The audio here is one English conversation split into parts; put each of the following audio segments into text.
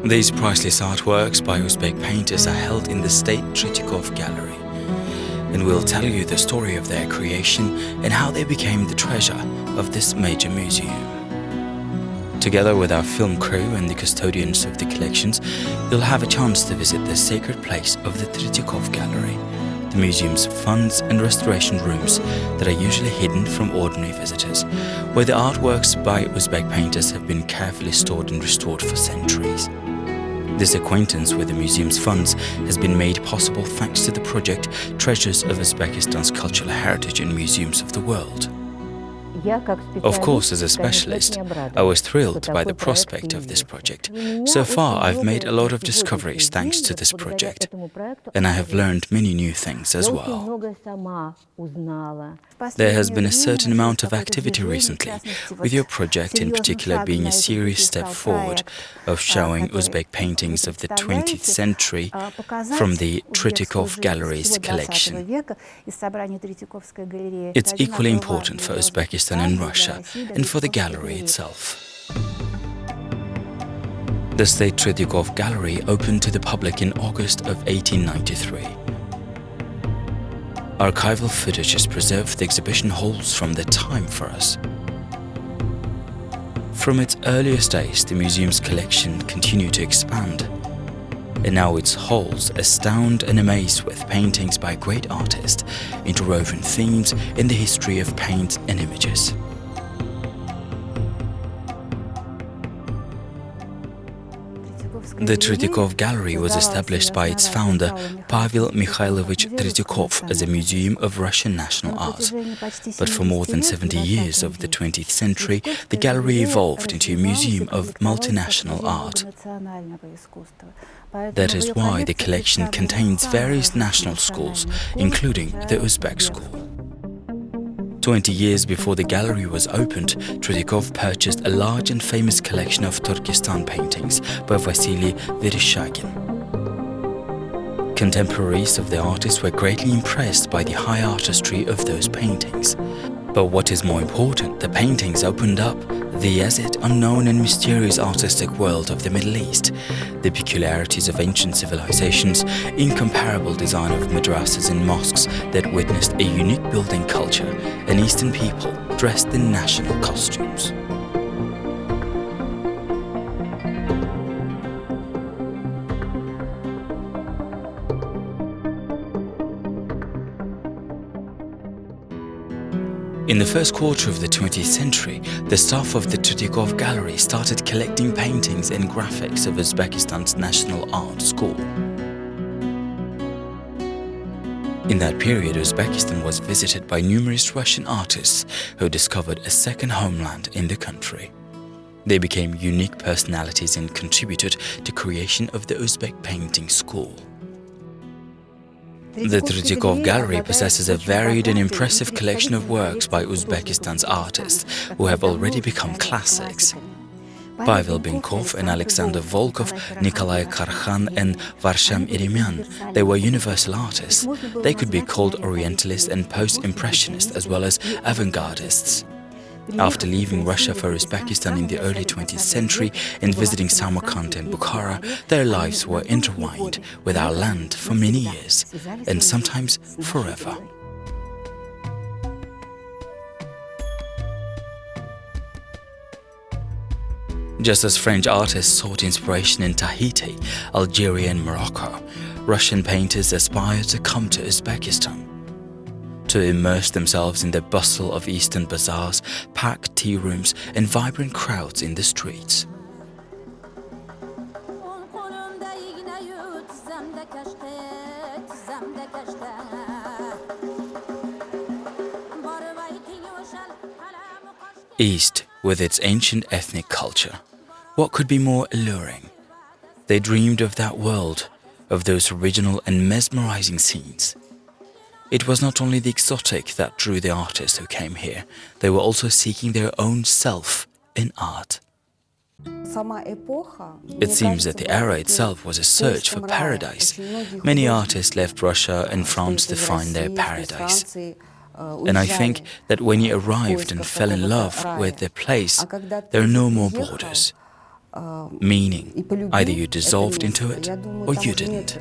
These priceless artworks by Uzbek painters are held in the State Tretyakov gallery, and we'll tell you the story of their creation and how they became the treasure of this major museum. Together with our film crew and the custodians of the collections, you'll have a chance to visit the sacred place of the Tretyakov gallery, the museum's funds and restoration rooms that are usually hidden from ordinary visitors, where the artworks by Uzbek painters have been carefully stored and restored for centuries. This acquaintance with the museum's funds has been made possible thanks to the project Treasures of Uzbekistan's Cultural Heritage in Museums of the World. Of course, as a specialist, I was thrilled by the prospect of this project. So far, I've made a lot of discoveries thanks to this project, and I have learned many new things as well. There has been a certain amount of activity recently, with your project in particular being a serious step forward of showing Uzbek paintings of the 20th century from the Tretyakov Gallery's collection. It's equally important for Uzbekistan and Russia, and for the gallery itself. The State Tretyakov Gallery opened to the public in August of 1893. Archival footage has preserved the exhibition halls from that time for us. From its earliest days, the museum's collection continued to expand, and now its halls astound and amaze with paintings by great artists, interwoven themes in the history of paint and images. The Tretyakov Gallery was established by its founder, Pavel Mikhailovich Tretyakov, as a museum of Russian national art. But for more than 70 years of the 20th century, the gallery evolved into a museum of multinational art. That is why the collection contains various national schools, including the Uzbek school. 20 years before the gallery was opened, Tretyakov purchased a large and famous collection of Turkestan paintings by Vasily Vereshchagin. Contemporaries of the artist were greatly impressed by the high artistry of those paintings. But what is more important, the paintings opened up the as yet unknown and mysterious artistic world of the Middle East, the peculiarities of ancient civilizations, incomparable design of madrasas and mosques that witnessed a unique building culture, and Eastern people dressed in national costumes. In the first quarter of the 20th century, the staff of the Tretyakov Gallery started collecting paintings and graphics of Uzbekistan's National Art School. In that period, Uzbekistan was visited by numerous Russian artists who discovered a second homeland in the country. They became unique personalities and contributed to the creation of the Uzbek painting school. The Tretyakov Gallery possesses a varied and impressive collection of works by Uzbekistan's artists who have already become classics. Pavel Benkov and Alexander Volkov, Nikolai Karkhan and Varsham Iremyan, they were universal artists. They could be called Orientalists and Post-Impressionists as well as Avant-Gardists. After leaving Russia for Uzbekistan in the early 20th century and visiting Samarkand and Bukhara, their lives were intertwined with our land for many years, and sometimes forever. Just as French artists sought inspiration in Tahiti, Algeria and Morocco, Russian painters aspired to come to Uzbekistan, to immerse themselves in the bustle of Eastern bazaars, packed tea rooms and vibrant crowds in the streets. East, with its ancient ethnic culture, what could be more alluring? They dreamed of that world, of those original and mesmerizing scenes. It was not only the exotic that drew the artists who came here, they were also seeking their own self in art. It seems that the era itself was a search for paradise. Many artists left Russia and France to find their paradise. And I think that when you arrived and fell in love with the place, there are no more borders. meaning either you dissolved into it or you didn't.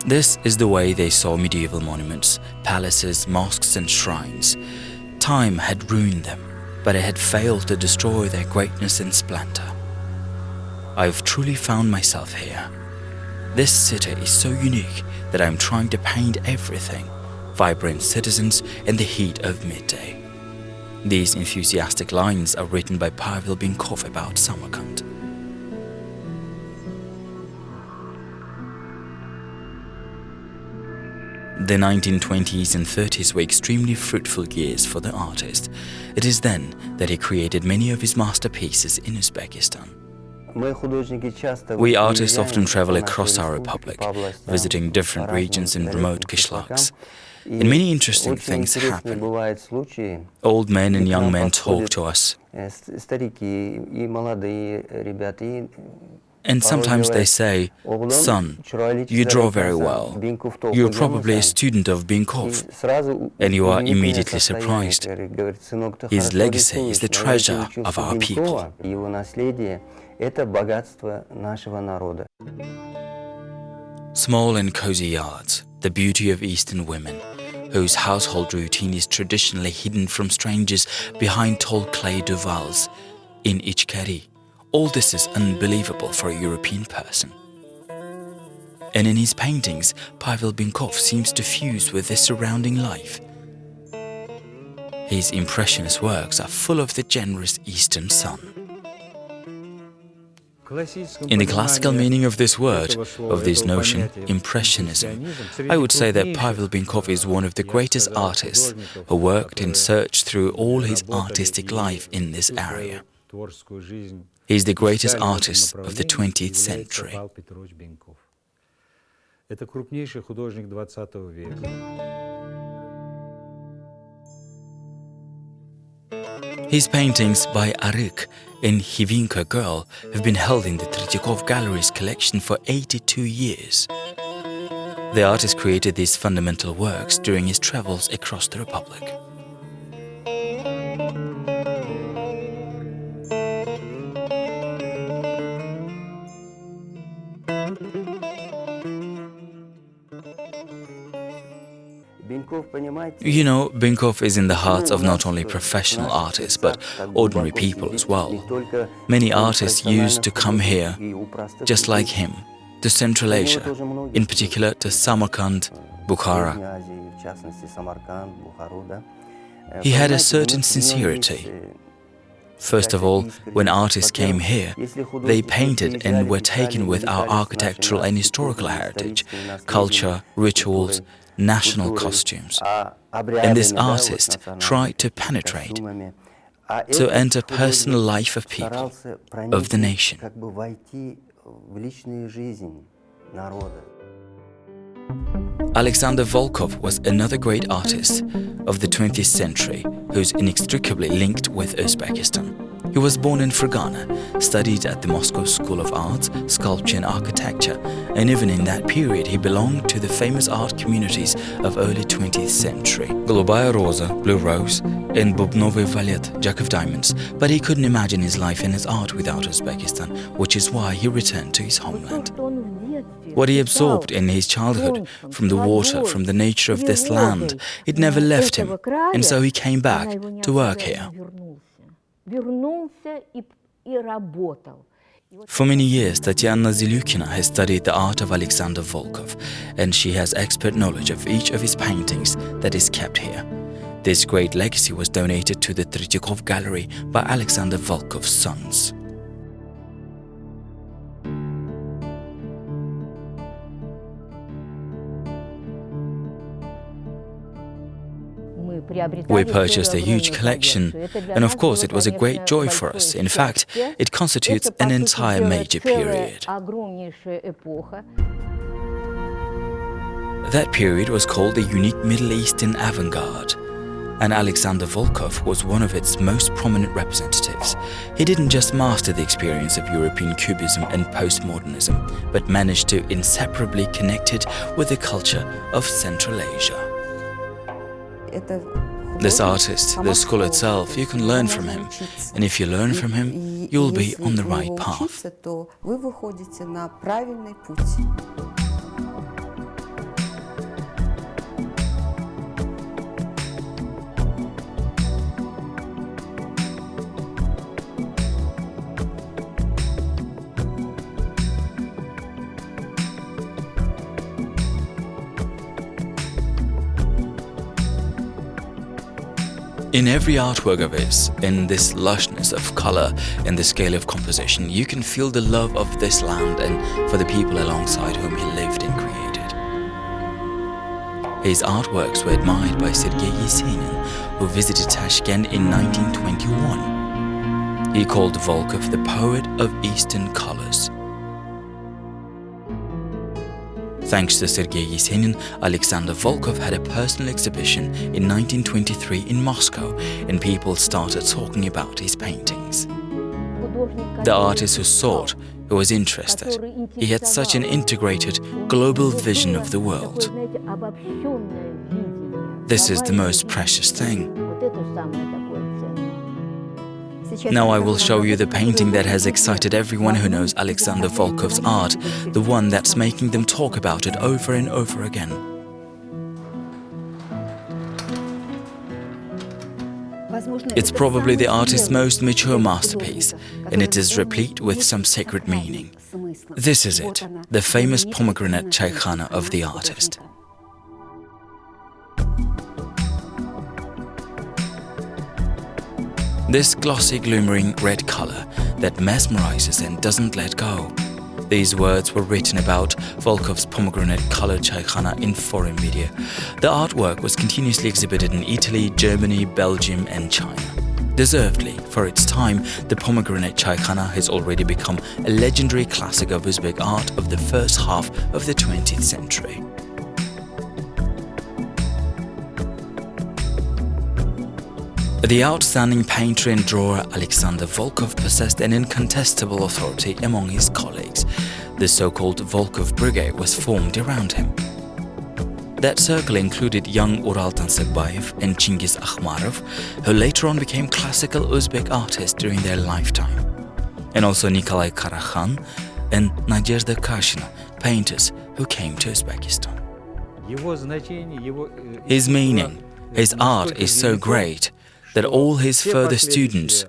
This is the way they saw medieval monuments, palaces, mosques and shrines. Time had ruined them, but it had failed to destroy their greatness and splendor. I've truly found myself here. This city is so unique that I'm trying to paint everything, vibrant citizens in the heat of midday. These enthusiastic lines are written by Pavel Binkov about Samarkand. The 1920s and 30s were extremely fruitful years for the artist. It is then that he created many of his masterpieces in Uzbekistan. We artists often travel across our republic, visiting different regions and remote kishlaks. And many interesting things happen. Old men and young men talk to us. And sometimes they say, "Son, you draw very well. You're probably a student of Binkov." And you are immediately surprised. His legacy is the treasure of our people. Small and cozy yards, the beauty of Eastern women, whose household routine is traditionally hidden from strangers behind tall clay duvals in Ichkeri. All this is unbelievable for a European person. And in his paintings, Pavel Binkov seems to fuse with the surrounding life. His impressionist works are full of the generous Eastern sun. In the classical meaning of this word, of this notion, impressionism, I would say that Pavel Binkov is one of the greatest artists who worked and searched through all his artistic life in this area. He is the greatest artist of the 20th century. His paintings by Aryk and Hivinka Girl have been held in the Tretyakov Gallery's collection for 82 years. The artist created these fundamental works during his travels across the Republic. You know, Binkov is in the hearts of not only professional artists, but ordinary people as well. Many artists used to come here, just like him, to Central Asia, in particular to Samarkand, Bukhara. He had a certain sincerity. First of all, when artists came here, they painted and were taken with our architectural and historical heritage, culture, rituals, national costumes. And this artist tried to penetrate, to enter personal life of people, of the nation. Alexander Volkov was another great artist of the 20th century who's inextricably linked with Uzbekistan. He was born in Fergana, studied at the Moscow School of Arts, Sculpture and Architecture, and even in that period he belonged to the famous art communities of early 20th century. Голубая роза, Blue Rose, and Bubnovy Valet, Jack of Diamonds, but he couldn't imagine his life and his art without Uzbekistan, which is why he returned to his homeland. What he absorbed in his childhood, from the water, from the nature of this land, it never left him, and so he came back to work here. For many years, Tatiana Zelyukina has studied the art of Alexander Volkov, and she has expert knowledge of each of his paintings that is kept here. This great legacy was donated to the Tretyakov Gallery by Alexander Volkov's sons. We purchased a huge collection, and of course it was a great joy for us. In fact, it constitutes an entire major period. That period was called the unique Middle Eastern avant-garde, and Alexander Volkov was one of its most prominent representatives. He didn't just master the experience of European Cubism and postmodernism, but managed to inseparably connect it with the culture of Central Asia. This artist, the school itself, you can learn from him. And if you learn from him, you'll be on the right path. In every artwork of his, in this lushness of color and the scale of composition, you can feel the love of this land and for the people alongside whom he lived and created. His artworks were admired by Sergei Yesenin, who visited Tashkent in 1921. He called Volkov the poet of Eastern colors. Thanks to Sergei Yesenin, Alexander Volkov had a personal exhibition in 1923 in Moscow, and people started talking about his paintings. The artist who sought, who was interested, he had such an integrated, global vision of the world. This is the most precious thing. Now I will show you the painting that has excited everyone who knows Alexander Volkov's art, the one that's making them talk about it over and over again. It's probably the artist's most mature masterpiece, and it is replete with some sacred meaning. This is it, the famous pomegranate Chaykhana of the artist. This glossy, glimmering red color that mesmerizes and doesn't let go. These words were written about Volkov's pomegranate-colored Chaykhana in foreign media. The artwork was continuously exhibited in Italy, Germany, Belgium and China. Deservedly, for its time, the pomegranate Chaykhana has already become a legendary classic of Uzbek art of the first half of the 20th century. The outstanding painter and drawer Alexander Volkov possessed an incontestable authority among his colleagues. The so-called Volkov Brigade was formed around him. That circle included young Ural Tansakbayev and Chingiz Akhmarov, who later on became classical Uzbek artists during their lifetime, and also Nikolai Karakhan and Nadezhda Kashina, painters who came to Uzbekistan. His meaning, his art is so great that all his further students,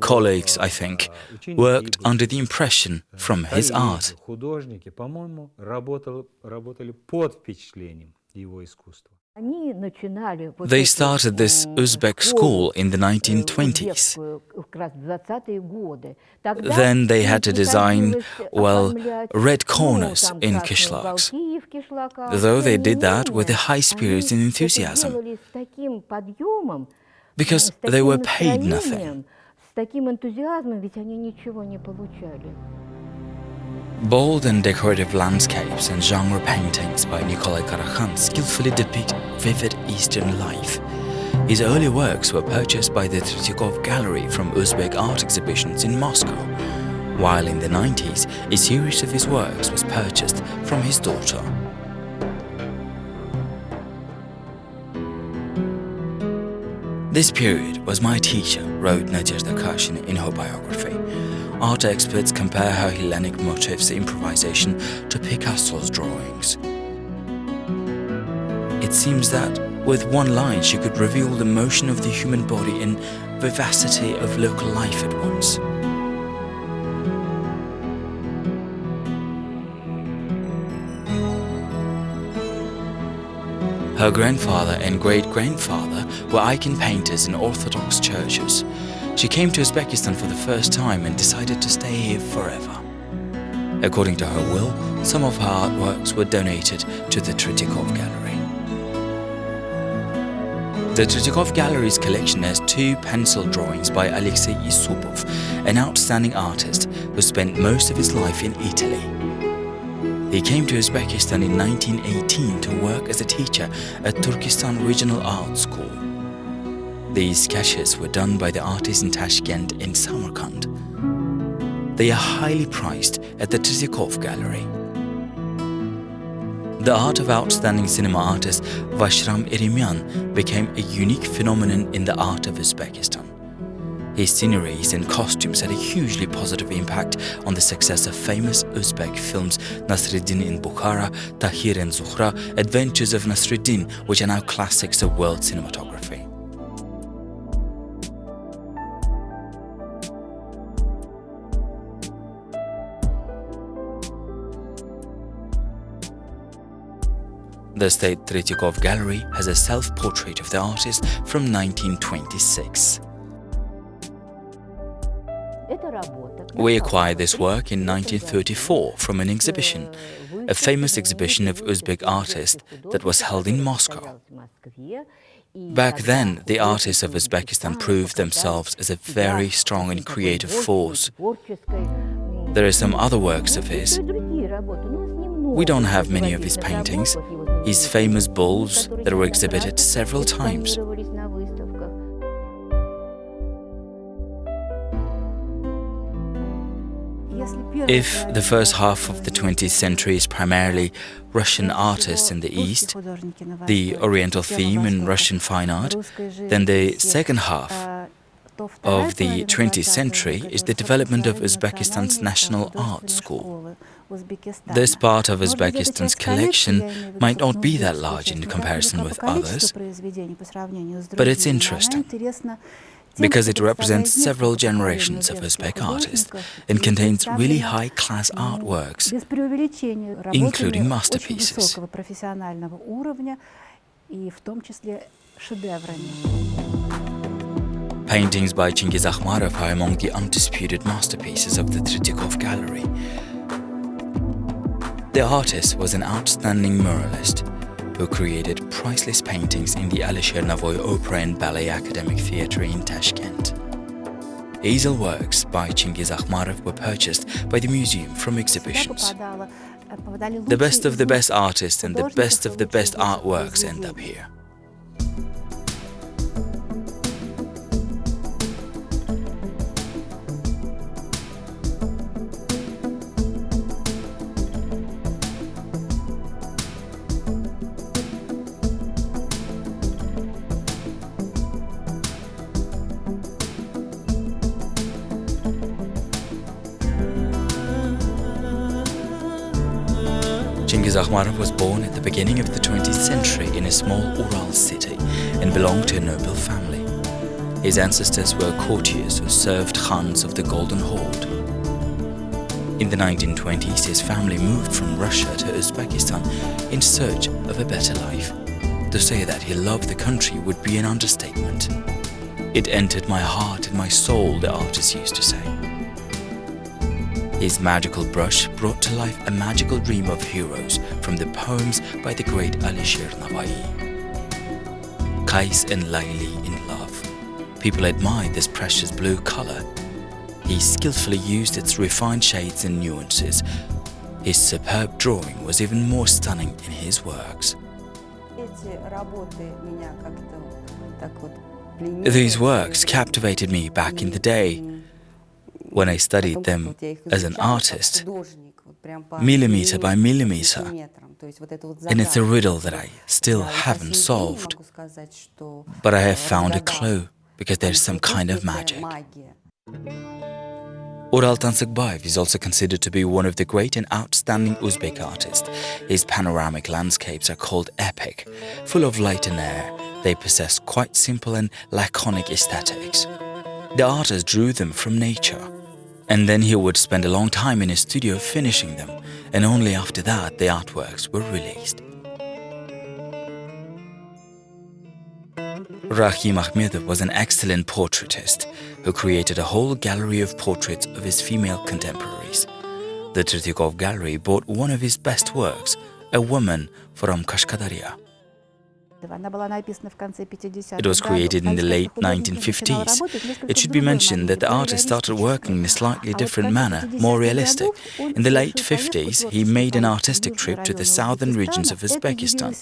colleagues, I think, worked under the impression from his art. They started this Uzbek school in the 1920s. Then they had to design, well, red corners in kishlaks. Though they did that with a high spirit and enthusiasm, because they were paid nothing. Bold and decorative landscapes and genre paintings by Nikolai Karakhan skillfully depict vivid Eastern life. His early works were purchased by the Tretyakov Gallery from Uzbek art exhibitions in Moscow, while in the 90s, a series of his works was purchased from his daughter. This period was my teacher, wrote Nadezhda Kashina in her biography. Art experts compare her Hellenic motifs improvisation to Picasso's drawings. It seems that with one line she could reveal the motion of the human body and vivacity of local life at once. Her grandfather and great-grandfather were icon painters in Orthodox churches. She came to Uzbekistan for the first time and decided to stay here forever. According to her will, some of her artworks were donated to the Tretyakov Gallery. The Tretyakov Gallery's collection has 2 pencil drawings by Alexei Yusupov, an outstanding artist who spent most of his life in Italy. He came to Uzbekistan in 1918 to work as a teacher at Turkestan Regional Art School. These sketches were done by the artists in Tashkent and Samarkand. They are highly prized at the Tretyakov Gallery. The art of outstanding cinema artist Vashram Erimyan became a unique phenomenon in the art of Uzbekistan. His sceneries and costumes had a hugely positive impact on the success of famous Uzbek films Nasreddin in Bukhara, Tahir and Zuhra, Adventures of Nasreddin, which are now classics of world cinematography. The State Tretyakov Gallery has a self-portrait of the artist from 1926. We acquired this work in 1934 from an exhibition, a famous exhibition of Uzbek artists that was held in Moscow. Back then, the artists of Uzbekistan proved themselves as a very strong and creative force. There are some other works of his. We don't have many of his paintings, his famous bulls that were exhibited several times. If the first half of the 20th century is primarily Russian artists in the East, the Oriental theme in Russian fine art, then the second half of the 20th century is the development of Uzbekistan's National Art School. This part of Uzbekistan's collection might not be that large in comparison with others, but it's interesting because it represents several generations of Uzbek artists and contains really high-class artworks, including masterpieces. Paintings by Chingiz Akhmarov are among the undisputed masterpieces of the Tretyakov Gallery. The artist was an outstanding muralist who created priceless paintings in the Alisher Navoy Opera and Ballet Academic Theatre in Tashkent. Easel works by Chingiz Akhmarov were purchased by the museum from exhibitions. The best of the best artists and the best of the best artworks end up here. Chingiz Akhmarov was born at the beginning of the 20th century in a small Ural city and belonged to a noble family. His ancestors were courtiers who served Khans of the Golden Horde. In the 1920s, his family moved from Russia to Uzbekistan in search of a better life. To say that he loved the country would be an understatement. It entered my heart and my soul, the artist used to say. His magical brush brought to life a magical dream of heroes from the poems by the great Alisher Navoy. Qais and Layli in love. People admired this precious blue color. He skillfully used its refined shades and nuances. His superb drawing was even more stunning in his works. These works captivated me back in the day, when I studied them as an artist, millimeter by millimeter, and it's a riddle that I still haven't solved, but I have found a clue because there's some kind of magic. Ural Tansukbayev is also considered to be one of the great and outstanding Uzbek artists. His panoramic landscapes are called epic, full of light and air. They possess quite simple and laconic aesthetics. The artist drew them from nature, and then he would spend a long time in his studio finishing them, and only after that the artworks were released. Rahim Akhmedov was an excellent portraitist who created a whole gallery of portraits of his female contemporaries. The Tretyakov Gallery bought one of his best works, a woman from Kashkadarya. It was created in the late 1950s. It should be mentioned that the artist started working in a slightly different manner, more realistic. In the late 50s, he made an artistic trip to the southern regions of Uzbekistan.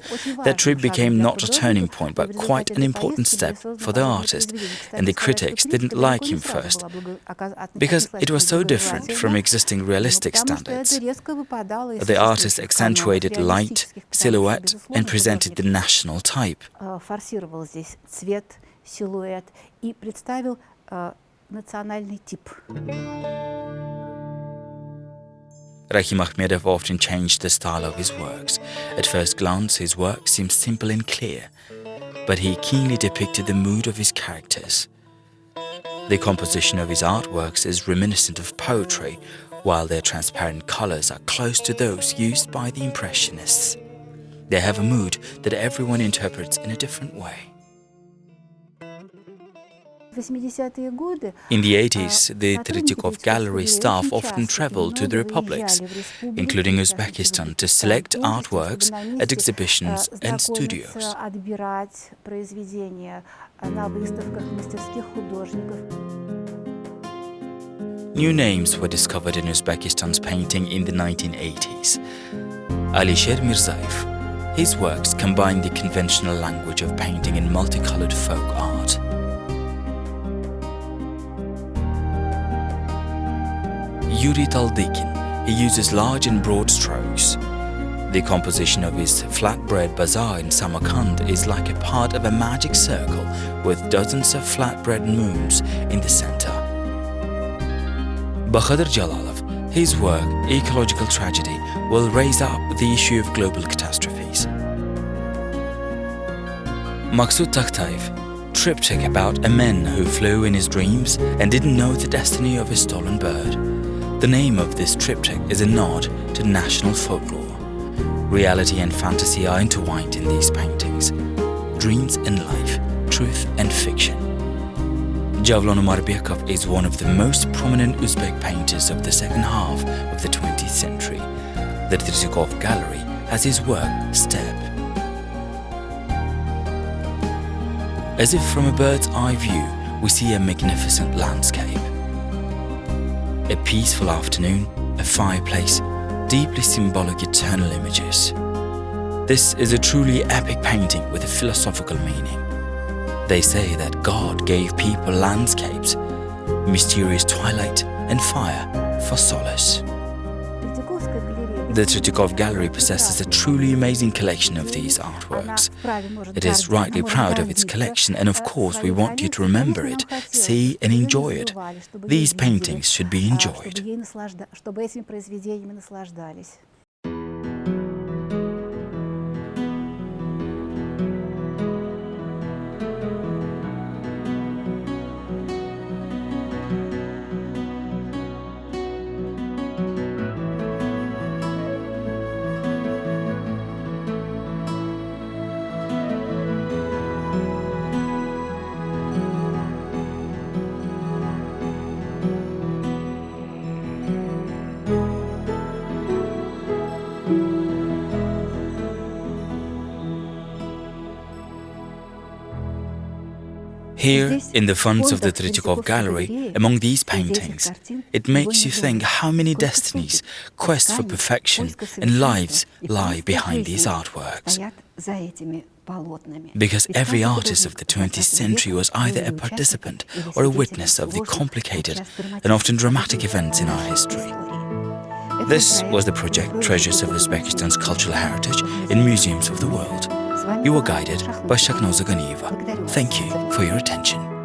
That trip became not a turning point, but quite an important step for the artist, and the critics didn't like him first, because it was so different from existing realistic standards. The artist accentuated light, silhouette, and presented the national type. Rahim Akhmedov often changed the style of his works. At first glance, his work seemed simple and clear, but he keenly depicted the mood of his characters. The composition of his artworks is reminiscent of poetry, while their transparent colors are close to those used by the Impressionists. They have a mood that everyone interprets in a different way. In the 80s, the Tretyakov Gallery staff often traveled to the republics, including Uzbekistan, to select artworks at exhibitions and studios. New names were discovered in Uzbekistan's painting in the 1980s. Alisher Mirzayev. His works combine the conventional language of painting and multicolored folk art. Yuri Taldikin. He uses large and broad strokes. The composition of his flatbread bazaar in Samarkand is like a part of a magic circle with dozens of flatbread moons in the center. Bahadur Jalalov. His work, Ecological Tragedy, will raise up the issue of global catastrophes. Maksud Takhtayev. Triptych about a man who flew in his dreams and didn't know the destiny of his stolen bird. The name of this triptych is a nod to national folklore. Reality and fantasy are intertwined in these paintings. Dreams and life, truth and fiction. Javlon Umarbekov is one of the most prominent Uzbek painters of the second half of the 20th century. The Tretyakov Gallery has his work Steppe. As if from a bird's eye view, we see a magnificent landscape. A peaceful afternoon, a fireplace, deeply symbolic eternal images. This is a truly epic painting with a philosophical meaning. They say that God gave people landscapes, mysterious twilight and fire for solace. The Tretyakov Gallery possesses a truly amazing collection of these artworks. It is rightly proud of its collection, and of course we want you to remember it, see and enjoy it. These paintings should be enjoyed. Here, in the funds of the Tretyakov Gallery, among these paintings, it makes you think how many destinies, quests for perfection, and lives lie behind these artworks. Because every artist of the 20th century was either a participant or a witness of the complicated and often dramatic events in our history. This was the project Treasures of Uzbekistan's Cultural Heritage in Museums of the World. You were guided by Shaknoza Ganiyeva. Thank you for your attention.